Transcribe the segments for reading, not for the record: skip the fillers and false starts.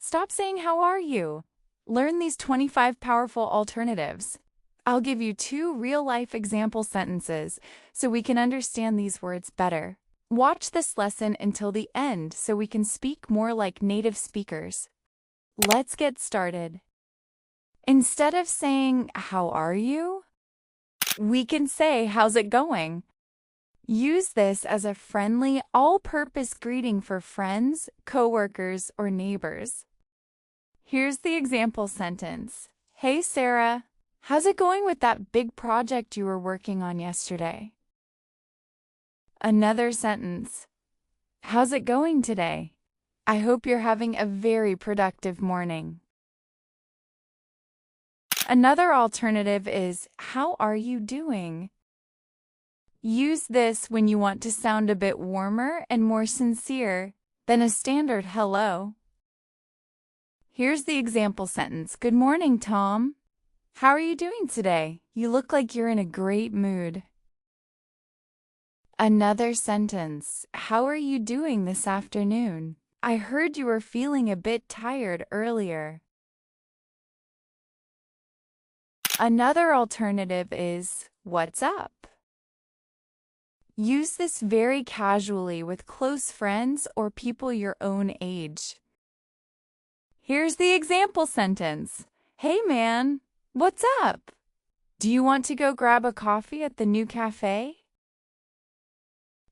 Stop saying how are you? Learn these 25 powerful alternatives. I'll give you 2 real-life example sentences so we can understand these words better. Watch this lesson until the end so we can speak more like native speakers. Let's get started. Instead of saying, "How are you?" we can say, "How's it going?" Use this as a friendly, all-purpose greeting for friends, coworkers, or neighbors. Here's the example sentence. "Hey, Sarah, how's it going with that big project you were working on yesterday?" Another sentence. "How's it going today? I hope you're having a very productive morning." Another alternative is, "How are you doing?" Use this when you want to sound a bit warmer and more sincere than a standard hello. Here's the example sentence. "Good morning, Tom. How are you doing today? You look like you're in a great mood." Another sentence. "How are you doing this afternoon? I heard you were feeling a bit tired earlier." Another alternative is, "What's up?" Use this very casually with close friends or people your own age. Here's the example sentence. "Hey man, what's up? Do you want to go grab a coffee at the new cafe?"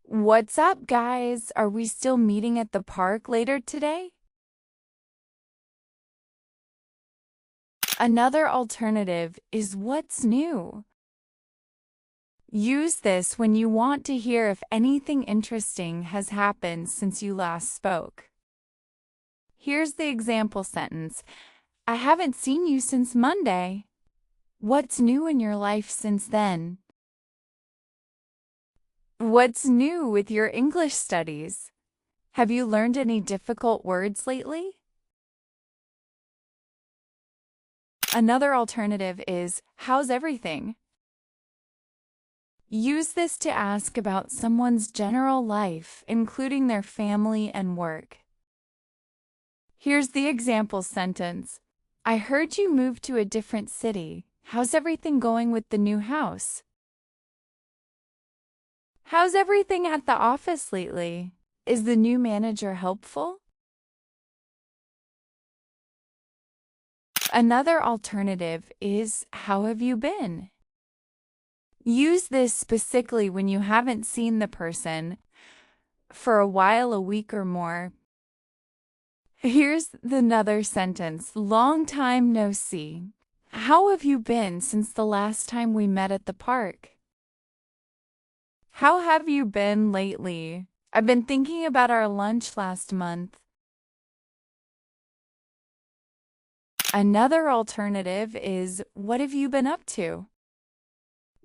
"What's up, guys? Are we still meeting at the park later today?" Another alternative is, "What's new?" Use this when you want to hear if anything interesting has happened since you last spoke. Here's the example sentence. "I haven't seen you since Monday. What's new in your life since then?" What's new with your English studies? Have you learned any difficult words lately? Another alternative is, "How's everything?" Use this to ask about someone's general life, including their family and work. Here's the example sentence. "I heard you moved to a different city. How's everything going with the new house?" "How's everything at the office lately? Is the new manager helpful?" Another alternative is, "How have you been?" Use this specifically when you haven't seen the person for a while, a week or more. Here's another sentence. "Long time no see. How have you been since the last time we met at the park?" "How have you been lately? I've been thinking about our lunch last month." Another alternative is, "What have you been up to?"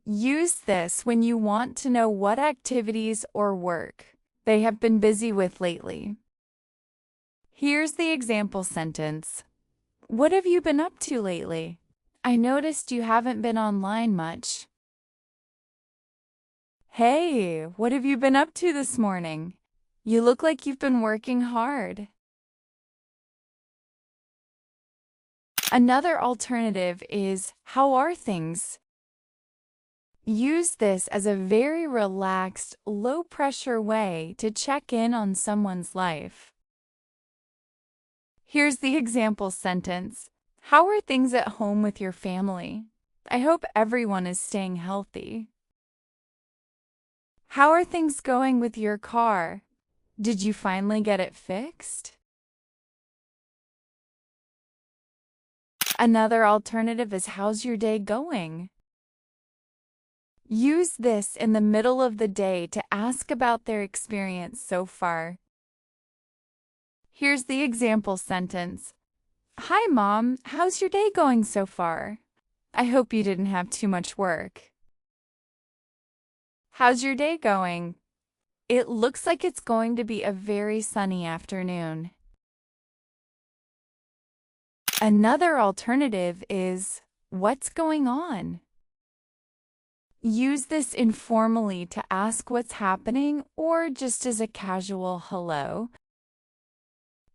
Use this when you want to know what activities or work they have been busy with lately. Here's the example sentence. "What have you been up to lately? I noticed you haven't been online much." "Hey, what have you been up to this morning? You look like you've been working hard." Another alternative is, "How are things?" Use this as a very relaxed, low-pressure way to check in on someone's life. Here's the example sentence. "How are things at home with your family? I hope everyone is staying healthy." "How are things going with your car? Did you finally get it fixed?" Another alternative is, "How's your day going?" Use this in the middle of the day to ask about their experience so far. Here's the example sentence. "Hi, Mom. How's your day going so far? I hope you didn't have too much work." "How's your day going? It looks like it's going to be a very sunny afternoon." Another alternative is, "What's going on?" Use this informally to ask what's happening or just as a casual hello.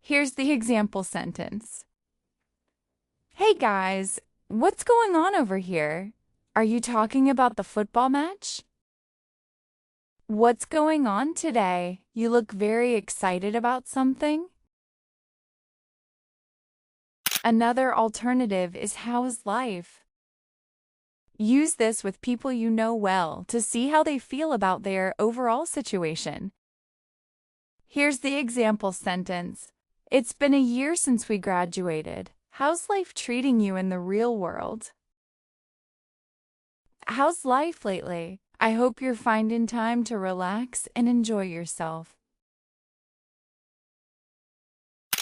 Here's the example sentence. Hey guys, what's going on over here? Are you talking about the football match? What's going on today? You look very excited about something? Another alternative is how's life? Use this with people you know well to see how they feel about their overall situation. Here's the example sentence. It's been a year since we graduated. How's life treating you in the real world? How's life lately? I hope you're finding time to relax and enjoy yourself.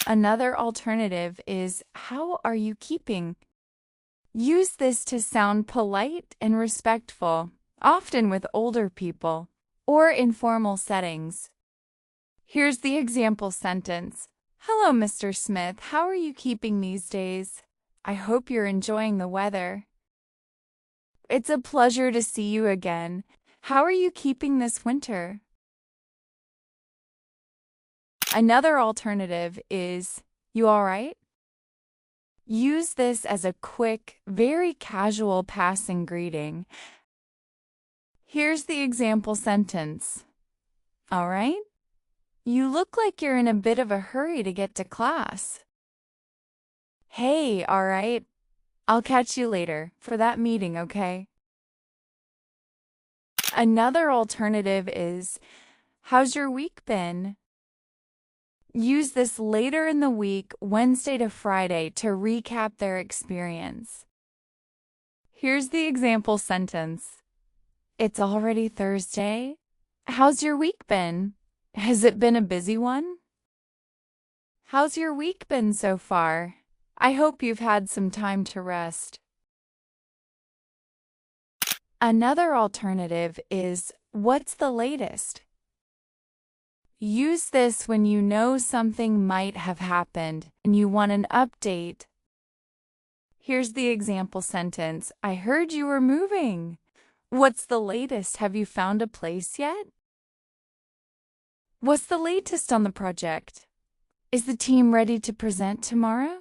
Another alternative is, how are you keeping? Use this to sound polite and respectful, often with older people or informal settings. Here's the example sentence. Hello, Mr. Smith. How are you keeping these days? I hope you're enjoying the weather. It's a pleasure to see you again. How are you keeping this winter? Another alternative is, you all right? Use this as a quick, very casual passing greeting. Here's the example sentence. All right? You look like you're in a bit of a hurry to get to class. Hey, all right. I'll catch you later for that meeting, okay? Another alternative is, how's your week been? Use this later in the week, Wednesday to Friday, to recap their experience. Here's the example sentence. It's already Thursday. How's your week been? Has it been a busy one? How's your week been so far? I hope you've had some time to rest. Another alternative is, what's the latest? Use this when you know something might have happened and you want an update. Here's the example sentence. I heard you were moving. What's the latest? Have you found a place yet? What's the latest on the project? Is the team ready to present tomorrow?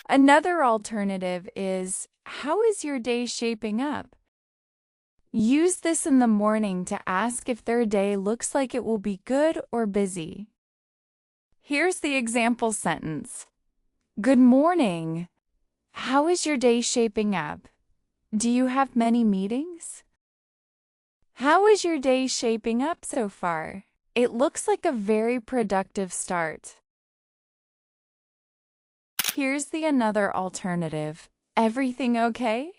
Another alternative is, how is your day shaping up? Use this in the morning to ask if their day looks like it will be good or busy. Here's the example sentence. Good morning. How is your day shaping up? Do you have many meetings? How is your day shaping up so far? It looks like a very productive start. Here's another alternative. Everything okay?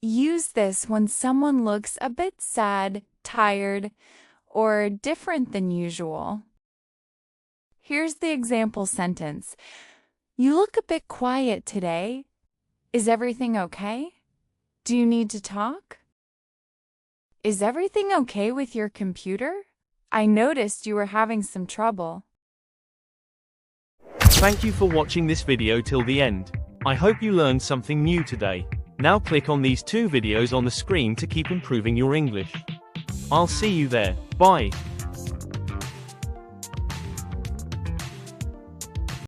Use this when someone looks a bit sad, tired, or different than usual. Here's the example sentence. You look a bit quiet today. Is everything okay? Do you need to talk? Is everything okay with your computer? I noticed you were having some trouble. Thank you for watching this video till the end. I hope you learned something new today. Now click on these two videos on the screen to keep improving your English. I'll see you there. Bye.